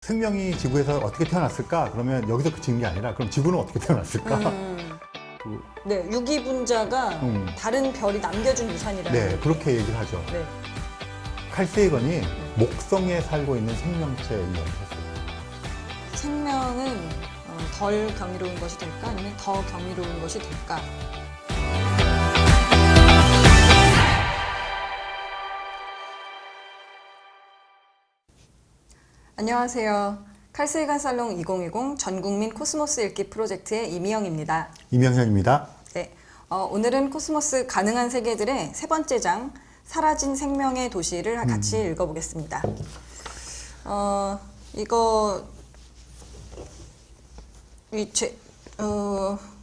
생명이 지구에서 어떻게 태어났을까? 그러면 여기서 그치는 게 아니라 그럼 지구는 어떻게 태어났을까? 네, 유기분자가 다른 별이 남겨준 유산이라는. 네, 그렇게 얘기를 하죠. 네. 칼 세이건이 목성에 살고 있는 생명체 이야기를 했어요. 생명은 덜 경이로운 것이 될까? 아니면 더 경이로운 것이 될까? 안녕하세요. 칼세이건 살롱 2020 전국민 코스모스 읽기 프로젝트의 이미영입니다. 이명현입니다. 네, 오늘은 코스모스 가능한 세계들의 세 번째 장 사라진 생명의 도시를 같이 읽어보겠습니다. 이거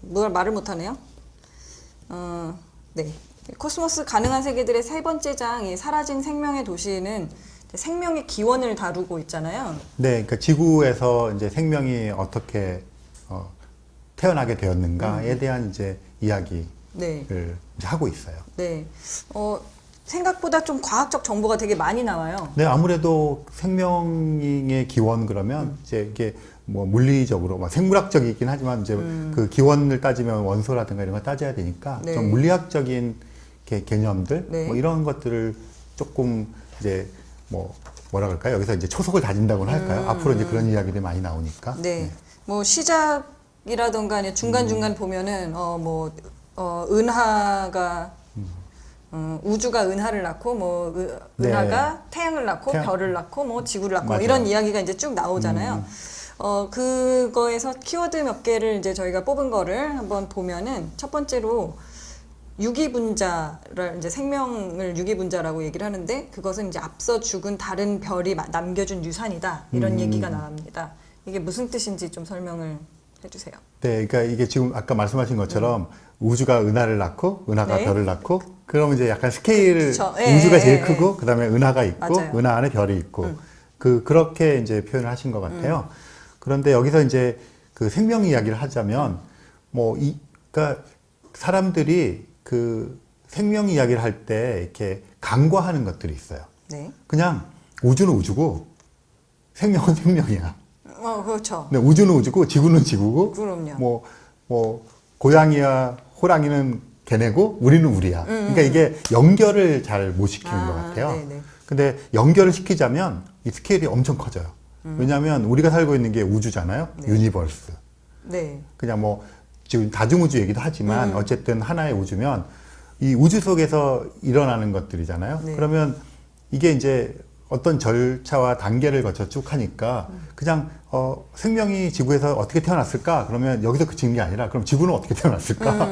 뭘 말을 못하네요. 네, 코스모스 가능한 세계들의 세 번째 장 이 사라진 생명의 도시는 생명의 기원을 다루고 있잖아요. 네, 그러니까 지구에서 이제 생명이 어떻게 태어나게 되었는가에 대한 이제 이야기를 네. 이제 하고 있어요. 네, 생각보다 좀 과학적 정보가 되게 많이 나와요. 네, 아무래도 생명의 기원 그러면 이제 이게 뭐 물리적으로 막 생물학적이긴 하지만 이제 그 기원을 따지면 원소라든가 이런 걸 따져야 되니까 네. 좀 물리학적인 개념들 네. 뭐 이런 것들을 조금 이제 뭐라 그럴까요? 여기서 이제 초석을 다진다고는 할까요? 앞으로 이제 그런 이야기들이 많이 나오니까. 네, 뭐 시작이라던가 중간중간 보면은 은하가 우주가 은하를 낳고 은하가 네. 태양을 낳고 별을 낳고 지구를 낳고 맞아요. 이런 이야기가 이제 쭉 나오잖아요. 그거에서 키워드 몇 개를 이제 저희가 뽑은 거를 한번 보면은 첫 번째로 유기분자를 이제 생명을 유기분자라고 얘기를 하는데 그것은 이제 앞서 죽은 다른 별이 남겨준 유산이다 이런 얘기가 나옵니다. 이게 무슨 뜻인지 좀 설명을 해주세요. 네, 그러니까 이게 지금 아까 말씀하신 것처럼 우주가 은하를 낳고 은하가 네. 별을 낳고 그러면 이제 약간 스케일 그쵸. 우주가 제일 크고 그다음에 은하가 있고 맞아요. 은하 안에 별이 있고 그렇게 이제 표현을 하신 것 같아요. 그런데 여기서 이제 그 생명 이야기를 하자면 그러니까 사람들이 그 생명 이야기를 할 때 이렇게 간과하는 것들이 있어요. 네. 그냥 우주는 우주고 생명은 생명이야. 그렇죠. 네, 우주는 우주고 지구는 지구고 그럼요. 고양이와 호랑이는 걔네고 우리는 우리야. 그러니까 이게 연결을 잘 못 시키는 것 같아요. 네네. 근데 연결을 시키자면 이 스케일이 엄청 커져요. 왜냐하면 우리가 살고 있는 게 우주잖아요. 네. 유니버스. 네. 그냥 지금 다중우주 얘기도 하지만 어쨌든 하나의 우주면 이 우주 속에서 일어나는 것들이잖아요. 네. 그러면 이게 이제 어떤 절차와 단계를 거쳐 쭉 하니까 그냥 생명이 지구에서 어떻게 태어났을까? 그러면 여기서 그치는 게 아니라 그럼 지구는 어떻게 태어났을까?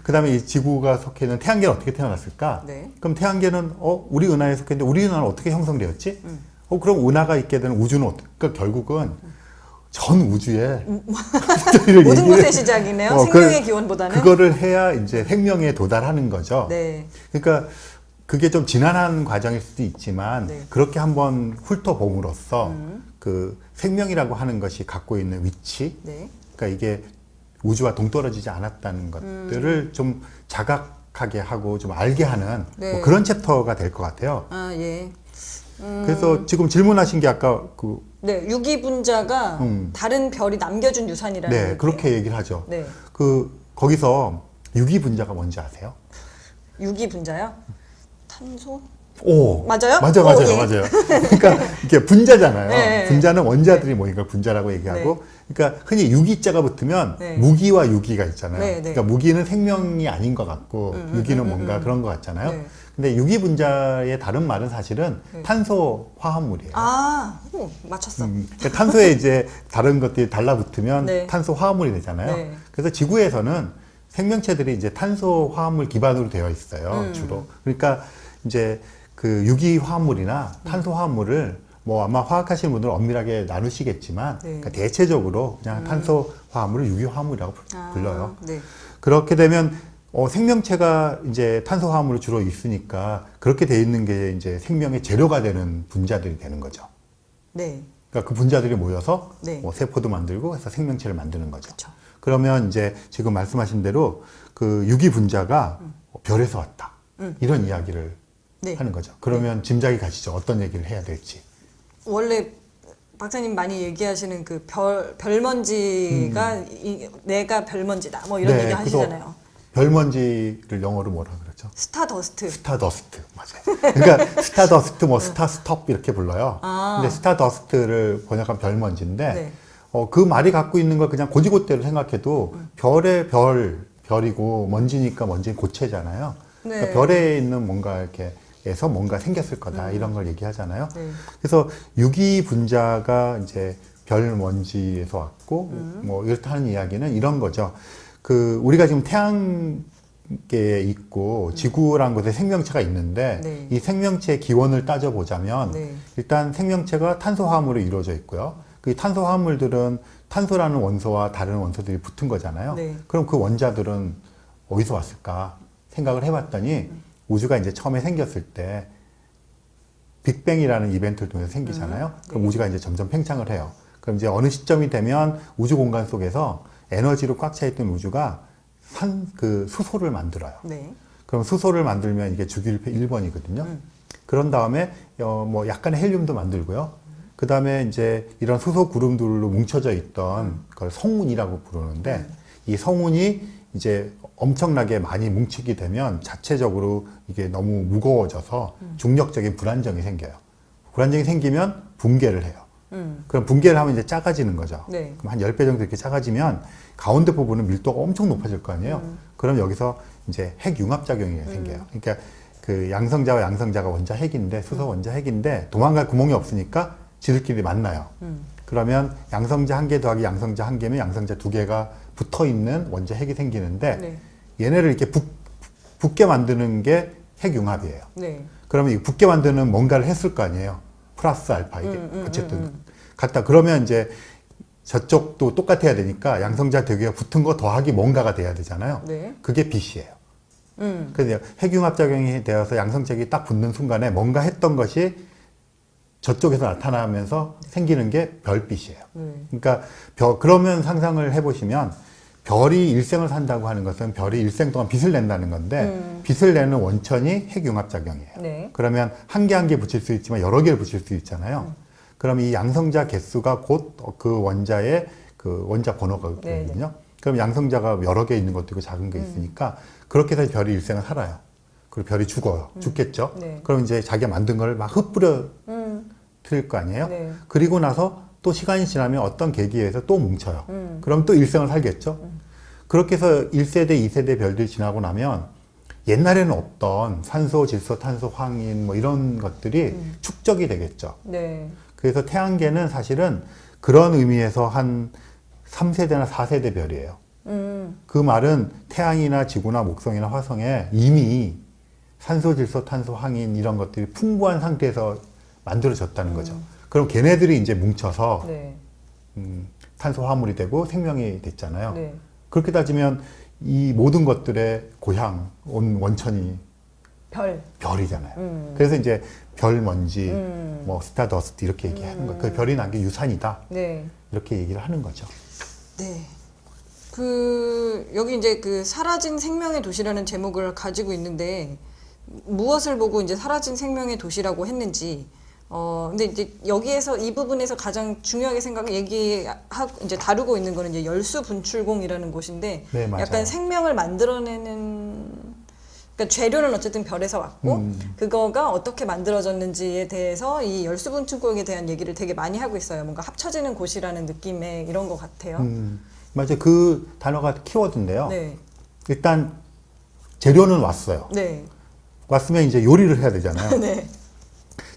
그 다음에 이 지구가 속해 있는 태양계는 어떻게 태어났을까? 네. 그럼 태양계는 우리 은하에 속해 있는데 우리 은하는 어떻게 형성되었지? 그럼 은하가 있게 되는 우주는 그러니까 결국은 전 우주에 모든 것의 시작이네요. 생명의 기원보다는. 그거를 해야 이제 생명에 도달하는 거죠. 네. 그러니까 그게 좀 지난한 과정일 수도 있지만 네. 그렇게 한번 훑어봄으로써 그 생명이라고 하는 것이 갖고 있는 위치, 네. 그러니까 이게 우주와 동떨어지지 않았다는 것들을 좀 자각하게 하고 좀 알게 하는 네. 그런 챕터가 될 것 같아요. 아, 예. 그래서 지금 질문하신 게 아까 네, 유기분자가 다른 별이 남겨준 유산이라는 네, 얘기예요. 그렇게 얘기를 하죠. 네. 거기서 유기분자가 뭔지 아세요? 유기분자요? 탄소? 오, 맞아요? 맞아요. 예. 맞아요. 그러니까 이게 분자잖아요. 네. 분자는 원자들이 모이니까 분자라고 얘기하고, 그러니까 흔히 유기자가 붙으면 네. 무기와 유기가 있잖아요. 네, 네. 그러니까 무기는 생명이 아닌 것 같고, 유기는 뭔가 그런 것 같잖아요. 네. 근데 유기분자의 다른 말은 사실은 탄소 화합물이에요. 맞췄어. 그러니까 탄소에 이제 다른 것들이 달라붙으면 네. 탄소 화합물이 되잖아요. 네. 그래서 지구에서는 생명체들이 이제 탄소 화합물 기반으로 되어 있어요, 주로. 그러니까 이제 그 유기 화합물이나 탄소 화합물을 아마 화학하시는 분들은 엄밀하게 나누시겠지만 네. 그러니까 대체적으로 그냥 탄소 화합물을 유기 화합물이라고 불러요. 네. 그렇게 되면 생명체가 이제 탄소 화합물이 주로 있으니까 그렇게 돼 있는 게 이제 생명의 재료가 되는 분자들이 되는 거죠. 네. 그러니까 그 분자들이 모여서 네. 세포도 만들고 해서 생명체를 만드는 거죠. 그쵸. 그러면 이제 지금 말씀하신 대로 그 유기 분자가 별에서 왔다. 이런 이야기를 네. 하는 거죠. 그러면 짐작이 가시죠. 어떤 얘기를 해야 될지. 원래 박사님 많이 얘기하시는 그 별먼지가 내가 별먼지다 뭐 이런 네, 얘기 그래서 하시잖아요. 별먼지를 영어로 뭐라 그러죠? 스타더스트. 스타더스트 맞아요. 그러니까 스타더스트 뭐 스타스톱 이렇게 불러요. 근데 스타더스트를 번역한 별먼지인데 네. 그 말이 갖고 있는 걸 그냥 고지고대로 생각해도 별의 별이고 먼지니까 먼지는 고체잖아요. 네. 그러니까 별에 있는 뭔가 이렇게 에서 뭔가 생겼을 거다 이런 걸 얘기하잖아요. 네. 그래서 유기분자가 이제 별먼지에서 왔고 뭐 이렇다 하는 이야기는 이런 거죠. 그 우리가 지금 태양계에 있고 지구라는 곳에 생명체가 있는데 네. 이 생명체의 기원을 따져보자면 네. 일단 생명체가 탄소화합으로 이루어져 있고요. 그 탄소화합물들은 탄소라는 원소와 다른 원소들이 붙은 거잖아요. 네. 그럼 그 원자들은 어디서 왔을까 생각을 해봤더니 우주가 이제 처음에 생겼을 때 빅뱅이라는 이벤트를 통해서 생기잖아요. 그럼 네. 우주가 이제 점점 팽창을 해요. 그럼 이제 어느 시점이 되면 우주 공간 속에서 에너지로 꽉 차 있던 우주가 수소를 만들어요. 네. 그럼 수소를 만들면 이게 주기율표 1번이거든요. 그런 다음에 뭐 약간의 헬륨도 만들고요. 그 다음에 이제 이런 수소 구름들로 뭉쳐져 있던 걸 성운이라고 부르는데 이 성운이 이제 엄청나게 많이 뭉치게 되면 자체적으로 이게 너무 무거워져서 중력적인 불안정이 생겨요. 불안정이 생기면 붕괴를 해요. 그럼 붕괴를 하면 이제 작아지는 거죠. 네. 그럼 한 10배 정도 이렇게 작아지면 가운데 부분은 밀도가 엄청 높아질 거 아니에요. 그럼 여기서 이제 핵융합작용이 생겨요. 그러니까 그 양성자와 양성자가 원자 핵인데, 수소 원자 핵인데 도망갈 구멍이 없으니까 지들끼리 만나요. 그러면 양성자 한 개 더하기 양성자 한 개면 양성자 두 개가 붙어 있는 원자 핵이 생기는데 네. 얘네를 이렇게 붙게 만드는 게 핵융합이에요. 네. 그러면 이 붙게 만드는 뭔가를 했을 거 아니에요. 플러스 알파 이게 어쨌든 같다. 그러면 이제 저쪽도 똑같아야 되니까 양성자 두 개가 붙은 거 더하기 뭔가가 돼야 되잖아요. 네. 그게 빛이에요. 그래서 핵융합 작용이 되어서 양성체가 딱 붙는 순간에 뭔가 했던 것이 저쪽에서 나타나면서 생기는 게 별빛이에요. 그러니까 그러면 상상을 해보시면 별이 일생을 산다고 하는 것은 별이 일생 동안 빛을 낸다는 건데 빛을 내는 원천이 핵융합 작용이에요. 네. 그러면 한 개 한 개 붙일 수 있지만 여러 개를 붙일 수 있잖아요. 그럼 이 양성자 개수가 곧 그 원자의 그 원자 번호거든요. 그럼 양성자가 여러 개 있는 것도 있고 작은 게 있으니까 그렇게 해서 별이 일생을 살아요. 그리고 별이 죽어요. 죽겠죠. 네. 그럼 이제 자기가 만든 걸 막 흩뿌려 틀 거 아니에요. 네. 그리고 나서 또 시간이 지나면 어떤 계기에 의해서 또 뭉쳐요. 그럼 또 일생을 살겠죠. 그렇게 해서 1세대, 2세대 별들이 지나고 나면 옛날에는 없던 산소, 질소, 탄소, 황인 뭐 이런 것들이 축적이 되겠죠. 네. 그래서 태양계는 사실은 그런 의미에서 한 3세대나 4세대 별이에요. 그 말은 태양이나 지구나 목성이나 화성에 이미 산소, 질소, 탄소, 황인 이런 것들이 풍부한 상태에서 만들어졌다는 거죠. 그럼 걔네들이 이제 뭉쳐서 네. 탄소 화물이 되고 생명이 됐잖아요. 네. 그렇게 따지면 이 모든 것들의 고향, 원천이 별이잖아요. 그래서 이제 별먼지, 뭐 스타더스트 이렇게 얘기하는 거예요. 그 별이 난 게 유산이다. 네. 이렇게 얘기를 하는 거죠. 네. 여기 이제 그 사라진 생명의 도시라는 제목을 가지고 있는데 무엇을 보고 이제 사라진 생명의 도시라고 했는지 근데 이제 여기에서 이 부분에서 가장 중요하게 얘기하고 이제 다루고 있는 거는 이제 열수 분출공이라는 곳인데 네, 맞아요. 약간 생명을 만들어내는 그러니까 재료는 어쨌든 별에서 왔고 그거가 어떻게 만들어졌는지에 대해서 이 열수 분출공에 대한 얘기를 되게 많이 하고 있어요. 뭔가 합쳐지는 곳이라는 느낌의 이런 것 같아요. 맞아요. 그 단어가 키워드인데요. 네. 일단 재료는 왔어요. 네. 왔으면 이제 요리를 해야 되잖아요. 네.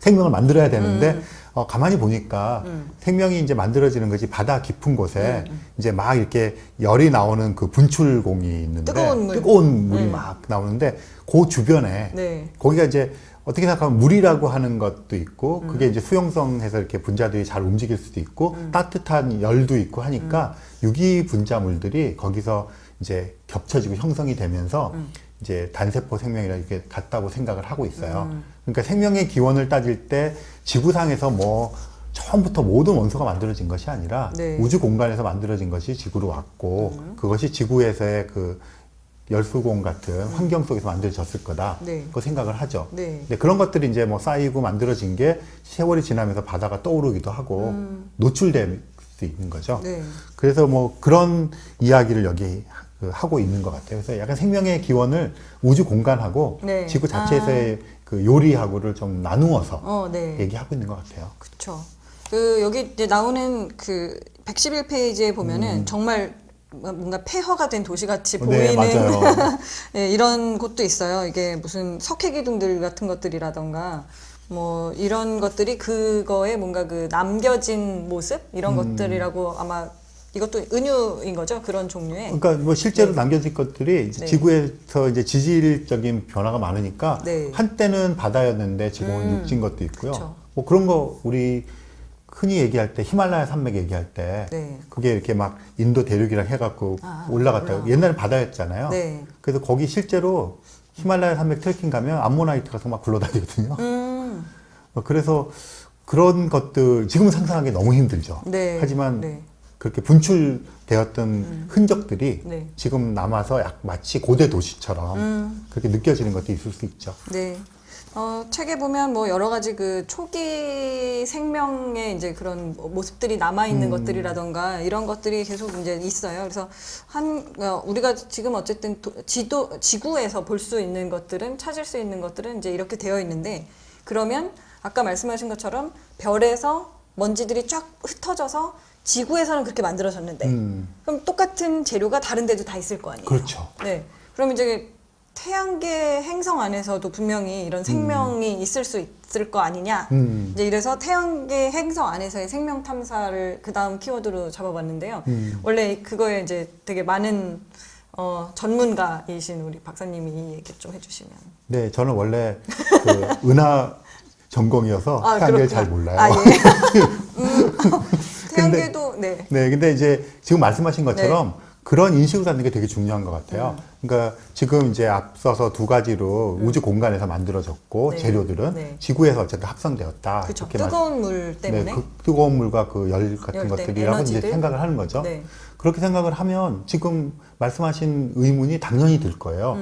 생명을 만들어야 되는데 가만히 보니까 생명이 이제 만들어지는 것이 바다 깊은 곳에 이제 막 이렇게 열이 나오는 그 분출공이 있는데 뜨거운 물. 물이 막 나오는데 그 주변에 네. 거기가 이제 어떻게 생각하면 물이라고 하는 것도 있고 그게 이제 수용성해서 이렇게 분자들이 잘 움직일 수도 있고 따뜻한 열도 있고 하니까 유기 분자물들이 거기서 이제 겹쳐지고 형성이 되면서 이제 단세포 생명이라 이렇게 같다고 생각을 하고 있어요. 그러니까 생명의 기원을 따질 때 지구상에서 뭐 처음부터 모든 원소가 만들어진 것이 아니라 네. 우주 공간에서 만들어진 것이 지구로 왔고 그것이 지구에서의 그 열수공 같은 환경 속에서 만들어졌을 거다. 네. 그 생각을 하죠. 네. 근데 그런 것들이 이제 뭐 쌓이고 만들어진 게 세월이 지나면서 바다가 떠오르기도 하고 노출될 수 있는 거죠. 네. 그래서 뭐 그런 이야기를 여기 하고 있는 것 같아요. 그래서 약간 생명의 기원을 우주 공간하고 네. 지구 자체에서의 그 요리하고를 좀 나누어서 네. 얘기하고 있는 것 같아요. 그렇죠. 그 여기 이제 나오는 그 111페이지에 보면은 정말 뭔가 폐허가 된 도시같이 네, 보이는 맞아요. 네, 이런 곳도 있어요. 이게 무슨 석회기둥들 같은 것들이라던가 뭐 이런 것들이 그거에 뭔가 그 남겨진 모습 이런 것들이라고 아마 이것도 은유인 거죠. 그런 종류의. 그러니까 뭐 실제로 남겨진 것들이 이제 네. 지구에서 이제 지질적인 변화가 많으니까 네. 한때는 바다였는데 지금은 육지인 것도 있고요. 그쵸. 뭐 그런 거 우리 흔히 얘기할 때 히말라야 산맥 얘기할 때 네. 그게 이렇게 막 인도 대륙이랑 해갖고 올라갔다고 옛날에 바다였잖아요. 네. 그래서 거기 실제로 히말라야 산맥 트레킹 가면 암모나이트가 막 굴러다니거든요. 그래서 그런 것들 지금은 상상하기 너무 힘들죠. 네. 하지만 네. 그렇게 분출되었던 흔적들이 네. 지금 남아서 마치 고대 도시처럼 그렇게 느껴지는 것도 있을 수 있죠. 네. 책에 보면 뭐 여러 가지 그 초기 생명의 이제 그런 모습들이 남아있는 것들이라던가 이런 것들이 계속 이제 있어요. 그래서 우리가 지금 어쨌든 지구에서 볼 수 있는 것들은, 찾을 수 있는 것들은 이제 이렇게 되어 있는데, 그러면 아까 말씀하신 것처럼 별에서 먼지들이 쫙 흩어져서 지구에서는 그렇게 만들어졌는데, 그럼 똑같은 재료가 다른 데도 다 있을 거 아니에요? 그렇죠. 네. 그럼 이제 태양계 행성 안에서도 분명히 이런 생명이 있을 수 있을 거 아니냐. 이제 이래서 태양계 행성 안에서의 생명 탐사를 그 다음 키워드로 잡아봤는데요. 원래 그거에 이제 되게 많은 전문가이신 우리 박사님이 이 얘기 좀 해주시면. 네, 저는 원래 그 은하 전공이어서 태양계를 잘 몰라요. 아, 예. 태양계도, 네. 네, 근데 이제 지금 말씀하신 것처럼 그런 인식을 갖는 게 되게 중요한 것 같아요. 그러니까 지금 이제 앞서서 두 가지로 우주 공간에서 만들어졌고 네. 재료들은 네. 지구에서 어쨌든 합성되었다. 그렇죠. 이렇게 뜨거운 물 때문에. 네, 그 뜨거운 물과 그 열 같은 열 때문에, 것들이라고 이제 에너지들. 생각을 하는 거죠. 네. 그렇게 생각을 하면 지금 말씀하신 의문이 당연히 들 거예요.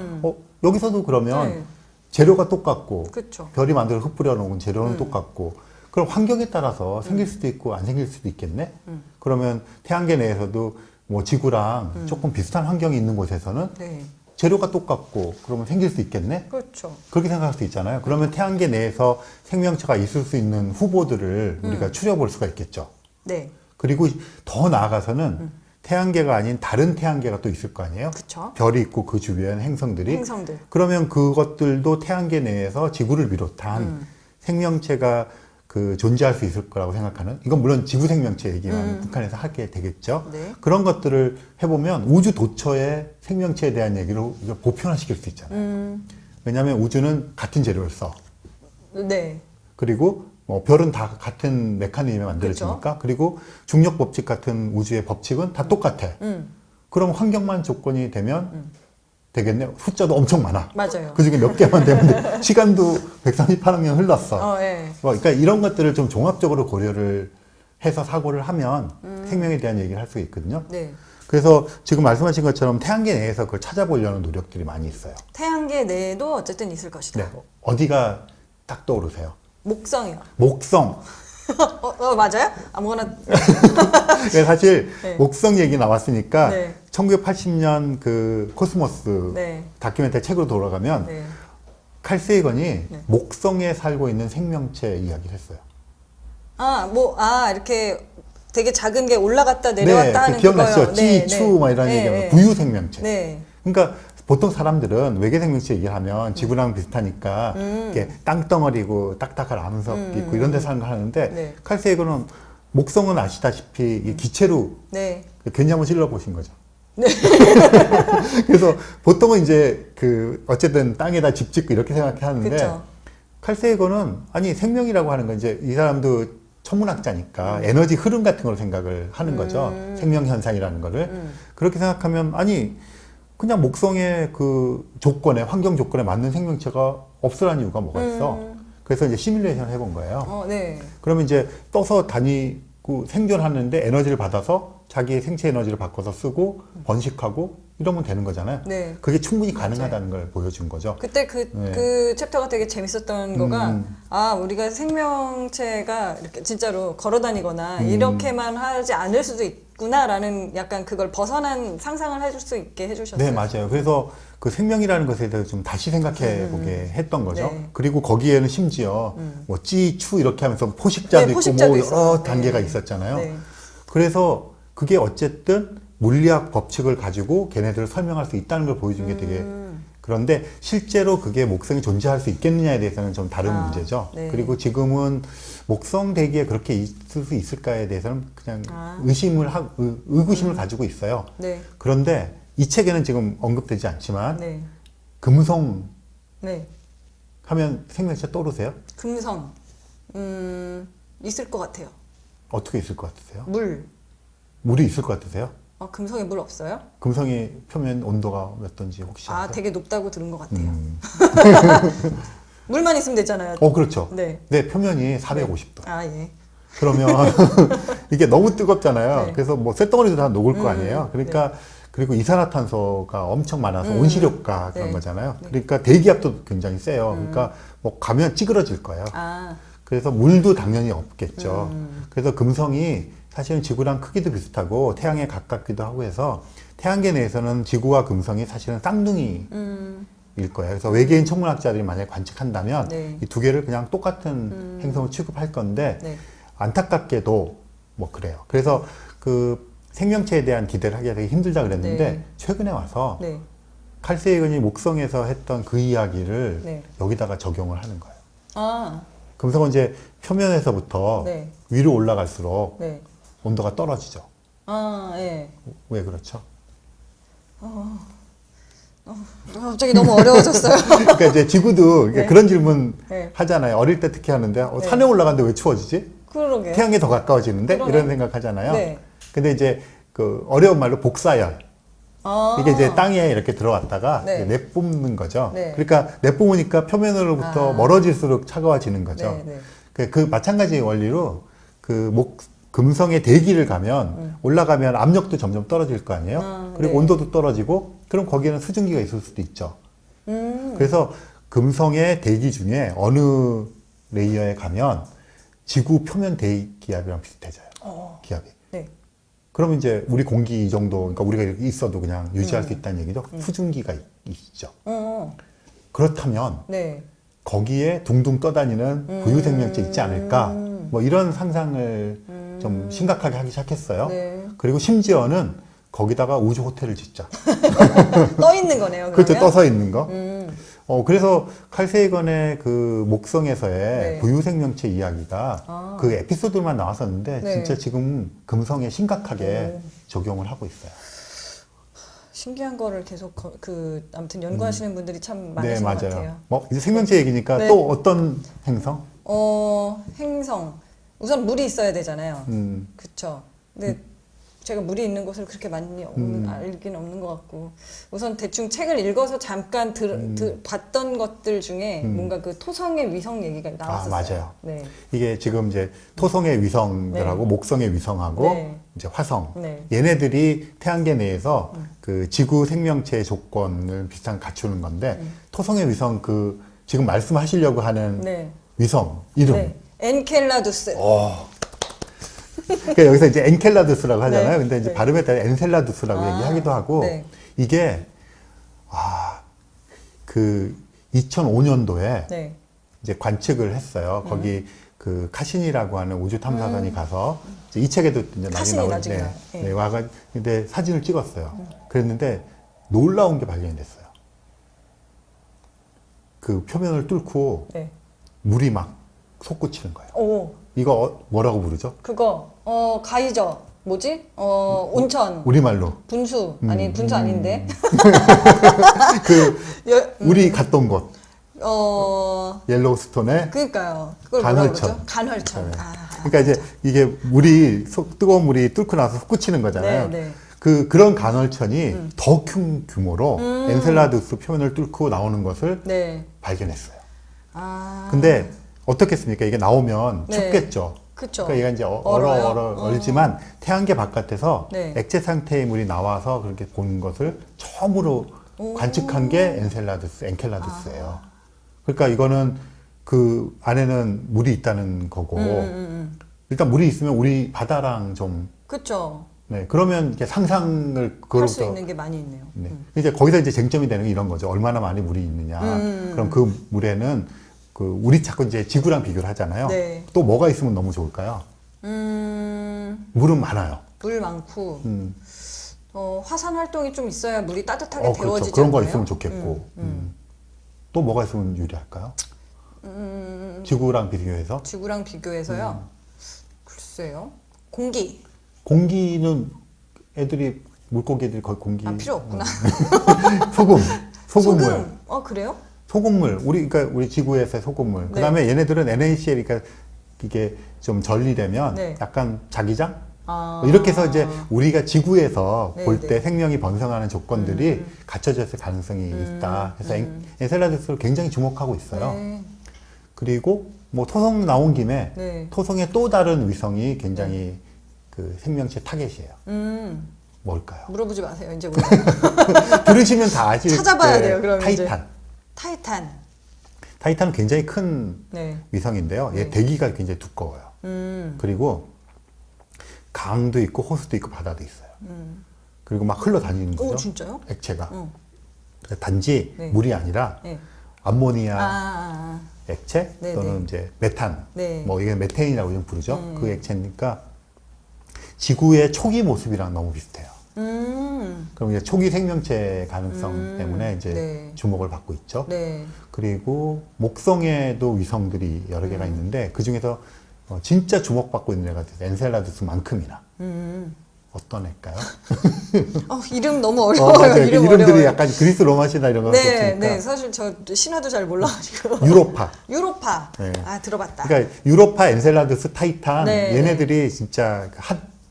여기서도 그러면 네. 재료가 똑같고 그렇죠. 별이 만들어 흩뿌려 놓은 재료는 똑같고 그럼 환경에 따라서 생길 수도 있고 안 생길 수도 있겠네. 그러면 태양계 내에서도 뭐 지구랑 조금 비슷한 환경이 있는 곳에서는 네. 재료가 똑같고 그러면 생길 수 있겠네. 그렇죠. 그렇게 생각할 수 있잖아요. 그러면 태양계 내에서 생명체가 있을 수 있는 후보들을 우리가 추려볼 수가 있겠죠. 네. 그리고 더 나아가서는 태양계가 아닌 다른 태양계가 또 있을 거 아니에요. 그쵸. 별이 있고 그 주변 행성들이. 행성들. 그러면 그것들도 태양계 내에서 지구를 비롯한 생명체가 그 존재할 수 있을 거라고 생각하는, 이건 물론 지구 생명체 얘기만 북한에서 하게 되겠죠. 네. 그런 것들을 해보면 우주 도처의 생명체에 대한 얘기를 이걸 보편화시킬 수 있잖아요. 왜냐하면 우주는 같은 재료를 써. 네. 그리고 뭐 별은 다 같은 메커니즘에 만들어지니까. 그리고 중력 법칙 같은 우주의 법칙은 다 똑같아. 그럼 환경만 조건이 되면 되겠네. 숫자도 엄청 많아. 맞아요. 그 중에 몇 개만 되면 돼. 시간도 138억 년 흘렀어. 예. 그러니까 이런 것들을 좀 종합적으로 고려를 해서 사고를 하면 생명에 대한 얘기를 할 수 있거든요. 네. 그래서 지금 말씀하신 것처럼 태양계 내에서 그걸 찾아보려는 노력들이 많이 있어요. 태양계 내에도 어쨌든 있을 것이다. 네. 어디가 딱 떠오르세요? 목성이요. 목성. 맞아요? 아무거나. 그래서 사실 네. 목성 얘기 나왔으니까 네. 1980년 그 코스모스 네. 다큐멘터리 책으로 돌아가면 네. 칼 세이건이 목성에 살고 있는 생명체 이야기를 했어요. 이렇게 되게 작은 게 올라갔다 내려왔다 하는 기억나시죠? 그거요. 네, 찌, 추, 막 이런 네, 얘기하면 네. 부유 생명체. 네. 그러니까 보통 사람들은 외계 생명체 얘기하면 지구랑 비슷하니까 이렇게 땅덩어리고 딱딱한 암석 있고 이런 데 사는 거 하는데 네. 칼 세이건은 목성은 아시다시피 이 기체로 네. 괜히 한번 찔러 보신 거죠. 그래서 보통은 이제 그 어쨌든 땅에다 집 짓고 이렇게 생각하는데 그쵸. 칼 세이건은 아니 생명이라고 하는 건 이제 이 사람도 천문학자니까 에너지 흐름 같은 걸 생각을 하는 거죠. 생명 현상이라는 거를. 그렇게 생각하면 아니 그냥 목성의 그 조건에 환경 조건에 맞는 생명체가 없으라는 이유가 뭐가 있어. 그래서 이제 시뮬레이션을 해본 거예요. 네. 그러면 이제 떠서 다니고 생존하는데 에너지를 받아서 자기의 생체 에너지를 바꿔서 쓰고 번식하고 이러면 되는 거잖아요. 네. 그게 충분히 가능하다는 걸 보여준 거죠. 그때 네. 그 챕터가 되게 재밌었던 거가, 우리가 생명체가 이렇게 진짜로 걸어 다니거나 이렇게만 하지 않을 수도 있구나라는 약간 그걸 벗어난 상상을 해줄 수 있게 해주셨어요. 네, 맞아요. 그래서 그 생명이라는 것에 대해서 좀 다시 생각해 보게 했던 거죠. 네. 그리고 거기에는 심지어 뭐 찌, 추 이렇게 하면서 포식자도 네, 있고 포식자도 뭐 있어요. 여러 단계가 네. 있었잖아요. 네. 그래서 그게 어쨌든 물리학 법칙을 가지고 걔네들을 설명할 수 있다는 걸 보여준 게 되게 그런데 실제로 그게 목성이 존재할 수 있겠느냐에 대해서는 좀 다른 문제죠. 네. 그리고 지금은 목성 대기에 그렇게 있을 수 있을까에 대해서는 그냥 의구심을 가지고 있어요. 네. 그런데 이 책에는 지금 언급되지 않지만 네. 금성 네. 하면 생명체 떠오르세요? 금성. 있을 것 같아요. 어떻게 있을 것 같으세요? 물. 물이 있을 것 같으세요? 금성에 물 없어요? 금성이 표면 온도가 몇 도인지 혹시 아세요? 되게 높다고 들은 것 같아요. 물만 있으면 되잖아요. 그렇죠. 네. 네, 표면이 450도. 예. 그러면 이게 너무 뜨겁잖아요. 네. 그래서 뭐 쇳덩어리도 다 녹을 거 아니에요. 그러니까 그리고 이산화탄소가 엄청 많아서 온실효과 그런 네. 거잖아요. 네. 그러니까 대기압도 굉장히 세요. 그러니까 뭐 가면 찌그러질 거예요. 그래서 물도 당연히 없겠죠. 그래서 금성이 사실은 지구랑 크기도 비슷하고 태양에 가깝기도 하고 해서 태양계 내에서는 지구와 금성이 사실은 쌍둥이일 거예요. 그래서 외계인 천문학자들이 만약에 관측한다면 네. 이 두 개를 그냥 똑같은 행성을 취급할 건데 네. 안타깝게도 뭐 그래요. 그래서 그 생명체에 대한 기대를 하기가 되게 힘들다 그랬는데 네. 최근에 와서 네. 칼세이건이 목성에서 했던 그 이야기를 네. 여기다가 적용을 하는 거예요. 아, 금성은 이제 표면에서부터 네. 위로 올라갈수록 네. 온도가 떨어지죠. 예. 왜 그렇죠? 갑자기 너무 어려워졌어요. 그러니까 이제 지구도 네. 그런 질문 네. 하잖아요. 어릴 때 특히 하는데 네. 산에 올라가는데 왜 추워지지? 그러게. 태양에 더 가까워지는데 그러네. 이런 생각 하잖아요. 네. 근데 이제 그 어려운 말로 복사열. 이게 이제 땅에 이렇게 들어왔다가 네. 내뿜는 거죠. 네. 그러니까 내뿜으니까 표면으로부터 멀어질수록 차가워지는 거죠. 네, 그 마찬가지 원리로 금성의 대기를 가면 올라가면 압력도 점점 떨어질 거 아니에요. 그리고 네. 온도도 떨어지고 그럼 거기에는 수증기가 있을 수도 있죠. 그래서 금성의 대기 중에 어느 레이어에 가면 지구 표면 대기압이랑 비슷해져요. 기압이. 네. 그러면 이제 우리 공기 이 정도, 그러니까 우리가 이렇게 있어도 그냥 유지할 수 있다는 얘기죠. 수증기가 있죠. 그렇다면 네. 거기에 둥둥 떠다니는 부유 생명체 있지 않을까? 뭐 이런 상상을 좀 심각하게 하기 시작했어요. 네. 그리고 심지어는 거기다가 우주 호텔을 짓자. 떠 있는 거네요. 그러면? 그렇죠. 떠서 있는 거. 그래서 칼세이건의 그 목성에서의 네. 부유 생명체 이야기가 그 에피소드만 나왔었는데 네. 진짜 지금 금성에 심각하게 적용을 하고 있어요. 신기한 거를 계속 아무튼 연구하시는 분들이 참 많으신 것 같아요. 이제 생명체 얘기니까 네. 또 어떤 행성? 행성. 우선 물이 있어야 되잖아요. 음. 그쵸. 근데 제가 물이 있는 곳을 그렇게 많이 알긴 없는 것 같고. 우선 대충 책을 읽어서 잠깐 봤던 것들 중에 뭔가 그 토성의 위성 얘기가 나왔었어요. 맞아요. 네. 이게 지금 이제 토성의 위성들하고 네. 목성의 위성하고 네. 이제 화성. 네. 얘네들이 태양계 내에서 그 지구 생명체의 조건을 비슷한 갖추는 건데 토성의 위성 지금 말씀하시려고 하는 네. 위성 이름. 네. 엔켈라두스. 그러니까 여기서 이제 엔켈라두스라고 하잖아요. 네. 근데 이제 네. 발음에 따라 엔셀라두스라고 얘기하기도 하고 네. 이게 그 2005년도에 네. 이제 관측을 했어요. 거기 그 카신이라고 하는 우주 탐사선이 가서 이제 이 책에도 이제 카신이 나중에 나와요. 네. 와가 근데 사진을 찍었어요. 그랬는데 놀라운 게 발견이 됐어요. 그 표면을 뚫고 네. 물이 막 솟구치는 거예요. 오. 이거 뭐라고 부르죠? 그거 가이저 뭐지? 온천. 우리말로 분수. 아니 분수 아닌데. 그 우리 갔던 곳 옐로우스톤의 그러니까요. 그걸 간헐천. 뭐라고 그러죠? 간헐천. 네. 그러니까 이제 이게 뜨거운 물이 뚫고 나서 솟구치는 거잖아요. 네, 네. 그런 간헐천이 더 큰 규모로 엔셀라두스 표면을 뚫고 나오는 것을 네. 발견했어요. 아. 근데 어떻겠습니까? 이게 나오면 네. 춥겠죠. 그쵸. 그러니까 얘가 이제 얼어요? 얼지만 태양계 바깥에서 네. 액체 상태의 물이 나와서 그렇게 본 것을 처음으로 오. 관측한 게 엔켈라두스예요. 그러니까 이거는 그 안에는 물이 있다는 거고 일단 물이 있으면 우리 바다랑 좀 그쵸. 네, 그러면 이렇게 상상을 할 수 그거부터 있는 게 많이 있네요. 네. 이제 거기서 이제 쟁점이 되는 게 이런 거죠. 얼마나 많이 물이 있느냐. 그럼 그 물에는 그 우리 자꾸 이제 지구랑 비교를 하잖아요. 네. 또 뭐가 있으면 너무 좋을까요? 물은 많아요. 물 많고 음. 화산 활동이 좀 있어야 물이 따뜻하게 그렇죠. 데워지지 그런 거 않나요? 있으면 좋겠고. 또 뭐가 있으면 유리할까요? 지구랑 비교해서? 지구랑 비교해서요. 글쎄요. 공기. 공기는 애들이 물고기들이 거의 공기 필요 없구나. 소금물. 그래요? 소금물. 그러니까 우리 지구에서의 소금물. 네. 그다음에 얘네들은 NaCl 그러니까 이게 좀 전리되면 네. 약간 자기장? 아. 뭐 이렇게 해서 이제 우리가 지구에서 네, 볼 네. 때 생명이 번성하는 조건들이 갖춰져 있을 가능성이 있다. 그래서 엔셀라두스를 굉장히 주목하고 있어요. 네. 그리고 뭐 토성 나온 김에 네. 토성의 또 다른 위성이 굉장히 그 생명체 타겟이에요. 뭘까요? 물어보지 마세요. 이제 우리가 들으시면 다 아실 찾아봐야 돼요. 그럼 이제. 타이탄. 타이탄. 타이탄은 굉장히 큰 네. 위성인데요. 얘 네. 대기가 굉장히 두꺼워요. 그리고 강도 있고 호수도 있고 바다도 있어요. 그리고 막 흘러다니는 거죠. 오, 진짜요? 액체가. 어. 단지 네. 물이 아니라 네. 암모니아 액체 네, 또는 네. 이제 메탄, 네. 뭐 이게 메테인이라고 좀 부르죠. 그 액체니까 지구의 초기 모습이랑 너무 비슷해요. 그럼 이제 초기 생명체 가능성 때문에 이제 네. 주목을 받고 있죠. 네. 그리고 목성에도 위성들이 여러 개가 있는데 그 중에서 진짜 주목받고 있는 애가 엔셀라두스만큼이나 어떤 애일까요? 이름 너무 어려워요. 맞아요. 이름 이름들이 어려워요. 약간 그리스 로마 신화 이런 거 네, 같으니까 네. 사실 저 신화도 잘 몰라가지고. 유로파. 유로파. 네. 들어봤다. 그러니까 유로파, 엔셀라두스, 타이탄 네, 얘네들이 진짜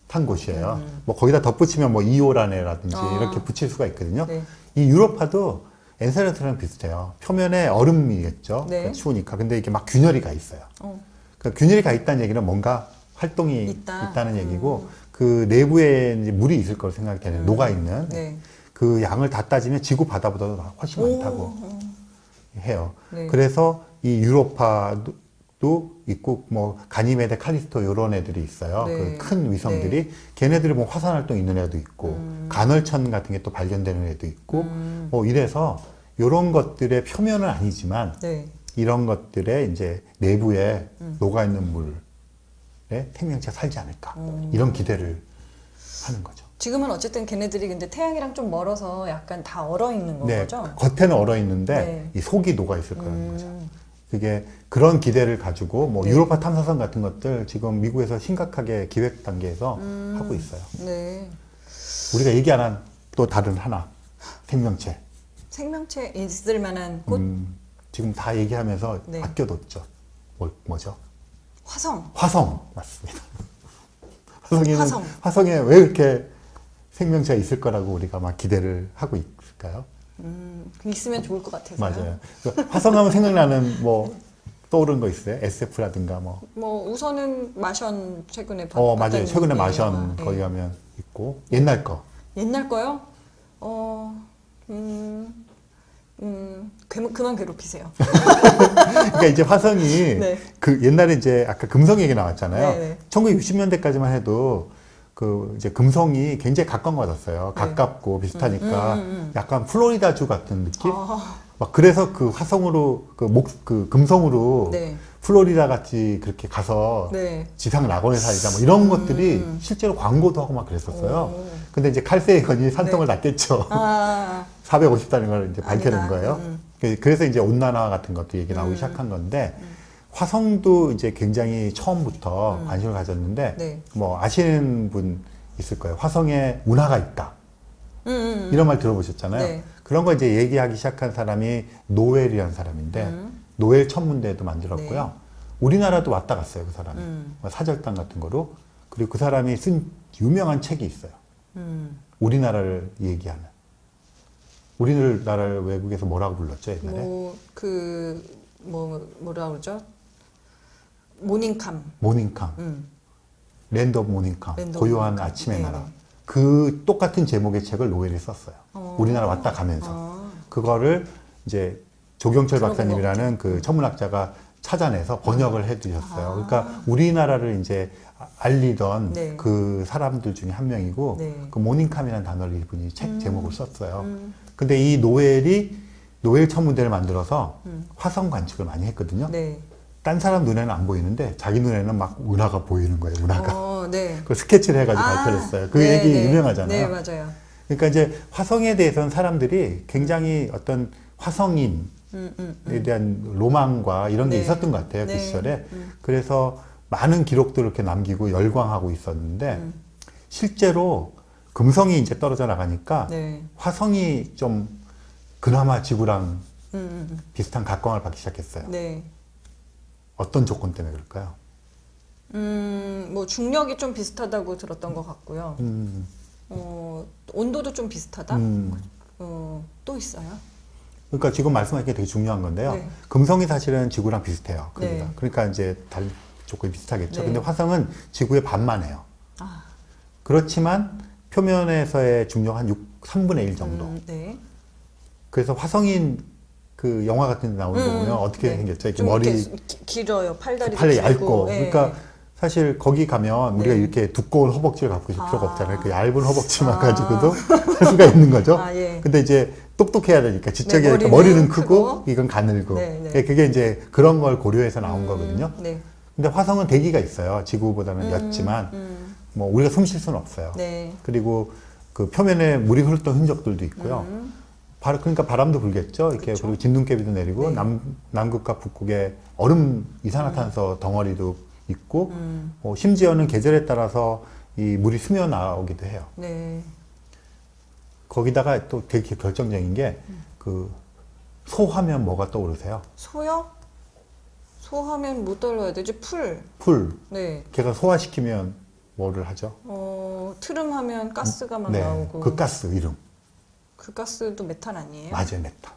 핫한 곳이에요. 뭐 거기다 덧붙이면 뭐 이오라네라든지 이렇게 붙일 수가 있거든요. 네. 이 유로파도 엔셀라두스랑 비슷해요. 표면에 얼음이겠죠. 네. 그러니까 추우니까. 근데 이게 막 균열이 가 있어요. 어. 그러니까 균열이 가 있다는 얘기는 뭔가 활동이 있다. 있다는 얘기고 그 내부에 이제 물이 있을 거로 생각이 되는 녹아 있는 네. 그 양을 다 따지면 지구 바다보다 훨씬 많다고 해요. 네. 그래서 이 유로파도 있고 뭐 가니메데, 칼리스토 이런 애들이 있어요. 네. 그 큰 위성들이 걔네들이 뭐 화산 활동 있는 애도 있고 간헐천 같은 게 또 발견되는 애도 있고 뭐 이래서 이런 것들의 표면은 아니지만 네. 이런 것들의 이제 내부에 녹아 있는 물에 생명체가 살지 않을까 이런 기대를 하는 거죠. 지금은 어쨌든 걔네들이 근데 태양이랑 좀 멀어서 약간 다 얼어 있는 네, 거죠? 겉에는 얼어 있는데 네. 이 속이 녹아 있을 거라는 거죠. 그게 그런 기대를 가지고 뭐 네. 유로파 탐사선 같은 것들 지금 미국에서 심각하게 기획 단계에서 하고 있어요. 네. 우리가 얘기 안 한 또 다른 하나 생명체. 생명체 있을 만한 곳? 지금 다 얘기하면서 네. 아껴뒀죠. 뭐죠? 화성. 화성 맞습니다. 화성. 화성에 왜 이렇게 생명체가 있을 거라고 우리가 막 기대를 하고 있을까요? 있으면 좋을 것 같아서요. 맞아요. 화성하면 생각나는 뭐 떠오르는 거 있어요? SF라든가 뭐. 뭐 우선은 마션 최근에 맞아요. 봤던 최근에 영화. 마션 예. 거기 가면 있고 옛날 거. 옛날 거요? 그만 괴롭히세요. 그러니까 이제 화성이 네. 그 옛날에 이제 아까 금성 얘기 나왔잖아요. 네네. 1960년대까지만 해도 그 이제 금성이 굉장히 가까워졌어요. 네. 가깝고 비슷하니까 약간 플로리다주 같은 느낌? 막 그래서 그 화성으로 그 금성으로 네. 플로리다 같이 그렇게 가서 네. 지상 낙원에 살자 뭐 이런 것들이 실제로 광고도 하고 막 그랬었어요. 근데 이제 칼세이건이 산성을 놨겠죠. 450다는 걸 이제 밝혀낸 아니다. 거예요. 그래서 이제 온난화 같은 것도 얘기 나오기 시작한 건데 화성도 이제 굉장히 처음부터 관심을 가졌는데 네. 뭐 아시는 분 있을 거예요. 화성에 운하가 있다. 이런 말 들어보셨잖아요. 네. 그런 거 이제 얘기하기 시작한 사람이 노엘이라는 사람인데 노엘 천문대도 만들었고요. 네. 우리나라도 왔다 갔어요, 그 사람이. 뭐 사절단 같은 거로. 그리고 그 사람이 쓴 유명한 책이 있어요. 우리나라를 얘기하는. 우리나라를 외국에서 뭐라고 불렀죠, 옛날에? 뭐라 그러죠? 모닝캄. 모닝캄, 랜드 오브 모닝캄, 랜드 오브 고요한 모닝캄. 아침의 네네. 나라. 그 똑같은 제목의 책을 노엘이 썼어요. 우리나라 왔다 가면서. 그거를 이제 조경철 들어본 박사님이라는 그 천문학자가 찾아내서 번역을 해주셨어요. 그러니까 우리나라를 이제 알리던 네. 그 사람들 중에 한 명이고, 네. 그 모닝캄이라는 단어를 이분이 책 제목을 썼어요. 근데 이 노엘이 노엘 천문대를 만들어서 화성 관측을 많이 했거든요. 네. 딴 사람 눈에는 안 보이는데 자기 눈에는 막 은하가 보이는 거예요. 은하가. 네. 그걸 스케치를 해가지고 발표를 했어요. 그 네, 얘기 네. 유명하잖아요. 네, 맞아요. 그러니까 이제 화성에 대해서는 사람들이 굉장히 어떤 화성인에 대한 로망과 이런 게 네. 있었던 것 같아요. 그 네. 시절에. 그래서 많은 기록들을 이렇게 남기고 열광하고 있었는데 실제로 금성이 이제 떨어져 나가니까 네. 화성이 좀 그나마 지구랑 비슷한 각광을 받기 시작했어요. 네. 어떤 조건 때문에 그럴까요? 뭐 중력이 좀 비슷하다고 들었던 것 같고요. 온도도 좀 비슷하다. 또 있어요? 그러니까 지금 말씀하신 게 되게 중요한 건데요. 네. 금성이 사실은 지구랑 비슷해요. 크기가. 네. 그러니까 이제 달 조건이 비슷하겠죠. 네. 근데 화성은 지구의 반만 해요. 아. 그렇지만 표면에서의 중력 한 3분의 1 정도. 네. 그래서 화성인 그 영화 같은 데 나오는 거 보면 어떻게 네. 생겼죠? 이렇게 좀 머리 이렇게 길어요. 팔다리도 팔이 길고. 얇고. 네. 그러니까 사실 거기 가면 우리가 네. 이렇게 두꺼운 허벅지를 갖고 있을 필요가 아. 없잖아요. 그 얇은 허벅지만 가지고도 할 수가 있는 거죠. 아, 예. 근데 이제 똑똑해야 되니까 지적이 네, 이렇게 머리는 머리는 크고 크고. 이건 가늘고. 네, 네. 그게 이제 그런 걸 고려해서 나온 거거든요. 네. 근데 화성은 대기가 있어요. 지구보다는 옅지만 뭐 우리가 숨 쉴 수는 없어요. 네. 그리고 그 표면에 물이 흘렀던 흔적들도 있고요. 그러니까 바람도 불겠죠. 이렇게 그쵸. 그리고 진눈깨비도 내리고 네. 남극과 북극에 얼음 이산화탄소 덩어리도 있고 심지어는 계절에 따라서 이 물이 스며 나오기도 해요. 네. 거기다가 또 되게 결정적인 게 그 소하면 뭐가 떠오르세요? 소요? 소하면 뭐 떨어야 되지? 풀. 풀. 네. 걔가 소화시키면 뭐를 하죠? 트름하면 가스가 막 네, 나오고. 그 가스 이름. 그 가스도 메탄 아니에요? 맞아요, 메탄.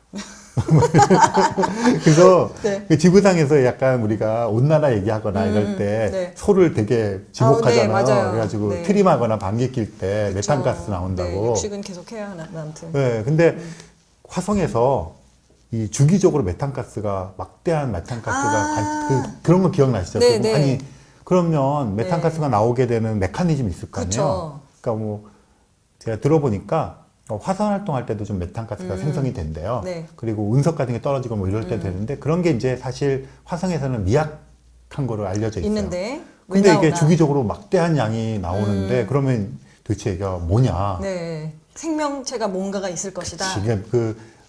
그래서 네. 그 지구상에서 약간 우리가 온난화 얘기하거나 이럴 때 네. 소를 되게 지목하잖아요. 네, 맞아요. 그래가지고 네. 트림하거나 방귀 낄 때 그쵸. 메탄가스 네, 나온다고. 육식은 계속 해야 하나, 아무튼. 네, 근데 화성에서 이 주기적으로 메탄가스가 막대한 메탄가스가 그런 거 기억나시죠? 네, 그 네. 아니 그러면 메탄가스가 나오게 되는 메커니즘이 있을 거 아니에요. 그쵸. 그러니까 뭐 제가 들어보니까 화산 활동할 때도 좀 메탄가스가 생성이 된대요. 네. 그리고 운석 같은 게 떨어지고 뭐 이럴 때 되는데 그런 게 이제 사실 화성에서는 미약한 거로 알려져 있어요. 있는데 왜 근데 이게 나오나? 주기적으로 막대한 양이 나오는데 그러면 도대체 이게 뭐냐? 네. 생명체가 뭔가가 있을 것이다. 지금 그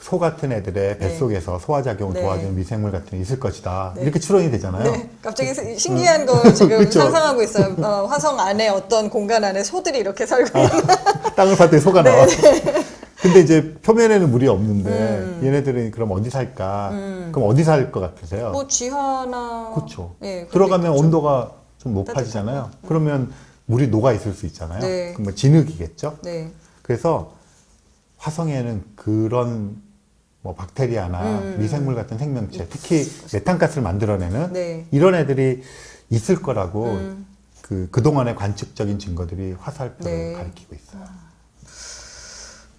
소 같은 애들의 뱃속에서 소화작용을 네. 도와주는 미생물 같은 게 있을 것이다. 네. 이렇게 추론이 되잖아요. 네, 갑자기 신기한 거 지금 그쵸. 상상하고 있어요. 화성 안에 어떤 공간 안에 소들이 이렇게 살고 있는. 땅을 살 때 소가 네, 나와. 근데 이제 표면에는 물이 없는데 얘네들은 그럼 어디 살까? 그럼 어디 살 것 같으세요? 뭐 지하나. 그렇죠. 예, 들어가면 그렇죠. 온도가 좀 높아지잖아요. 그러면 물이 녹아 있을 수 있잖아요. 네. 그럼 뭐 진흙이겠죠. 네. 그래서 화성에는 그런 뭐 박테리아나 미생물 같은 생명체, 특히 메탄가스를 만들어내는 네. 이런 애들이 있을 거라고 그동안의 관측적인 증거들이 화살표를 네. 가리키고 있어요.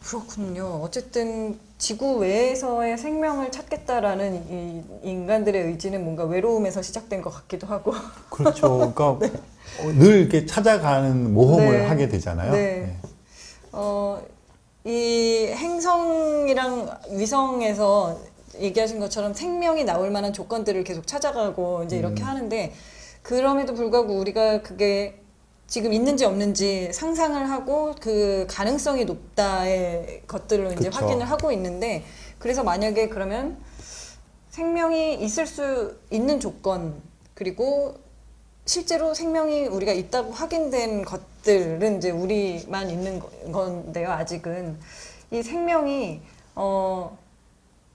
그렇군요. 어쨌든 지구 외에서의 생명을 찾겠다라는 이 인간들의 의지는 뭔가 외로움에서 시작된 것 같기도 하고. 그렇죠. 그러니까 늘 이렇게 찾아가는 모험을 네. 하게 되잖아요. 네. 이 행성이랑 위성에서 얘기하신 것처럼 생명이 나올 만한 조건들을 계속 찾아가고 이제 이렇게 하는데 그럼에도 불구하고 우리가 그게 지금 있는지 없는지 상상을 하고 그 가능성이 높다의 것들로 이제 그쵸. 확인을 하고 있는데 그래서 만약에 그러면 생명이 있을 수 있는 조건 그리고 실제로 생명이 우리가 있다고 확인된 것들은 이제 우리만 있는 건데요. 아직은 이 생명이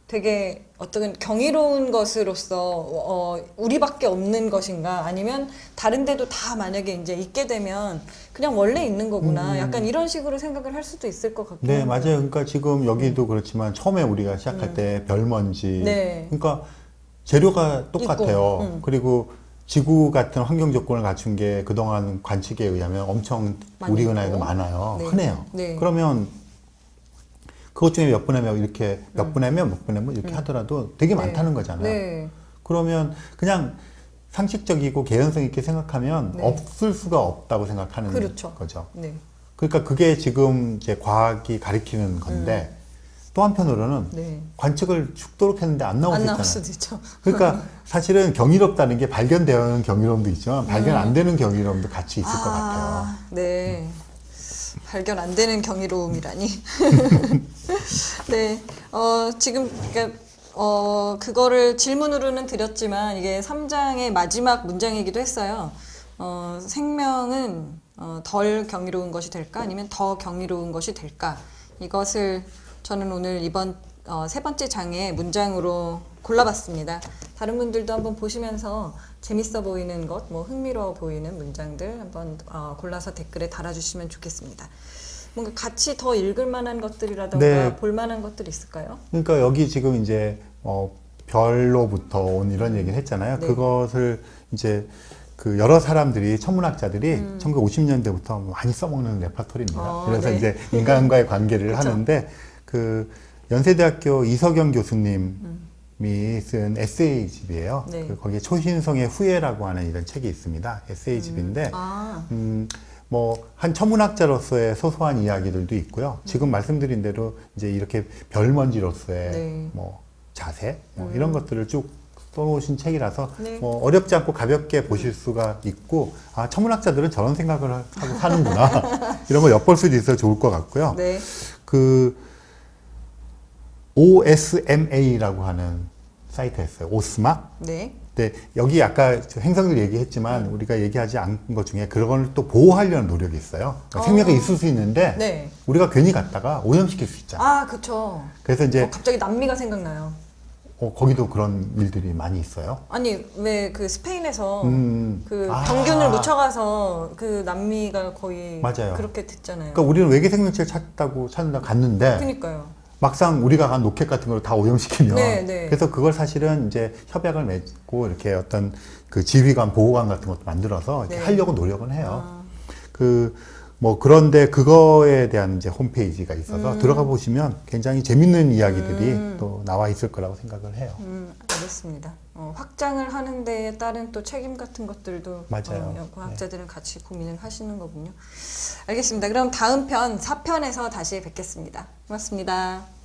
되게 어떤 경이로운 것으로서 우리밖에 없는 것인가 아니면 다른 데도 다 만약에 이제 있게 되면 그냥 원래 있는 거구나. 약간 이런 식으로 생각을 할 수도 있을 것 같긴 네, 한데요. 맞아요. 그러니까 지금 여기도 그렇지만 처음에 우리가 시작할 때 별먼지, 네. 그러니까 재료가 똑같아요. 있고, 그리고 지구 같은 환경 조건을 갖춘 게 그동안 관측에 의하면 엄청 많이 우리 있고. 은하에도 많아요. 네. 흔해요. 네. 그러면 그것 중에 몇 분의 몇 이렇게 몇 분의 몇 분의 몇 이렇게 하더라도 되게 네. 많다는 거잖아요. 네. 그러면 그냥 상식적이고 개연성 있게 생각하면 네. 없을 수가 없다고 생각하는 그렇죠. 거죠. 네. 그러니까 그게 지금 이제 과학이 가리키는 건데 또 한편으로는 네. 관측을 죽도록 했는데 안 나올 수 안 있잖아요. 나올 수도 있죠. 그러니까 사실은 경이롭다는 게 발견되는 경이로움도 있지만 발견 안 되는 경이로움도 같이 있을 것 같아요. 네. 발견 안 되는 경이로움이라니. 네. 지금 그러니까 그거를 질문으로는 드렸지만 이게 3장의 마지막 문장이기도 했어요. 생명은 덜 경이로운 것이 될까 아니면 더 경이로운 것이 될까? 이것을 저는 오늘 이번 세 번째 장의 문장으로 골라봤습니다. 다른 분들도 한번 보시면서 재밌어 보이는 것, 뭐 흥미로워 보이는 문장들 한번 골라서 댓글에 달아주시면 좋겠습니다. 뭔가 같이 더 읽을 만한 것들이라던가 네. 볼 만한 것들이 있을까요? 그러니까 여기 지금 이제 별로부터 온 이런 얘기를 했잖아요. 네. 그것을 이제 그 여러 사람들이 천문학자들이 1950년대부터 많이 써먹는 레퍼토리입니다. 그래서 네. 이제 인간과의 관계를 그쵸. 하는데 그 연세대학교 이석영 교수님이 쓴 에세이집이에요. 네. 거기에 초신성의 후예라고 하는 이런 책이 있습니다. 에세이집인데 뭐 한 천문학자로서의 소소한 이야기들도 있고요. 지금 말씀드린 대로 이제 이렇게 별먼지로서의 네. 뭐 자세 뭐 이런 것들을 쭉 써놓으신 책이라서 네. 뭐 어렵지 않고 가볍게 보실 수가 있고 아 천문학자들은 저런 생각을 하고 사는구나 이런 걸 엿볼 수도 있어서 좋을 것 같고요. 네. 그 OSMA라고 하는 사이트가 있어요. 오스마. 네. 네, 여기 아까 저 행성들 얘기했지만 우리가 얘기하지 않은 것 중에 그런 걸 또 보호하려는 노력이 있어요. 그러니까 생명이 있을 수 있는데 네. 우리가 괜히 갔다가 오염시킬 수 있잖아요. 아, 그쵸. 그래서 이제 갑자기 남미가 생각나요. 거기도 그런 일들이 많이 있어요. 아니, 왜 그 스페인에서 그 아. 병균을 묻혀가서 그 남미가 거의 맞아요. 그렇게 됐잖아요. 그러니까 우리는 외계 생명체를 찾는다 갔는데 그니까요. 막상 우리가 간 로켓 같은 걸 다 오염시키면 네, 네. 그래서 그걸 사실은 이제 협약을 맺고 이렇게 어떤 그 지휘관 보호관 같은 것도 만들어서 이렇게 네. 하려고 노력은 해요. 뭐 그런데 그거에 대한 이제 홈페이지가 있어서 들어가 보시면 굉장히 재밌는 이야기들이 또 나와 있을 거라고 생각을 해요. 알겠습니다. 확장을 하는 데에 따른 또 책임 같은 것들도 맞아요. 과학자들은 같이 고민을 하시는 거군요. 알겠습니다. 그럼 다음 편 4편에서 다시 뵙겠습니다. 고맙습니다.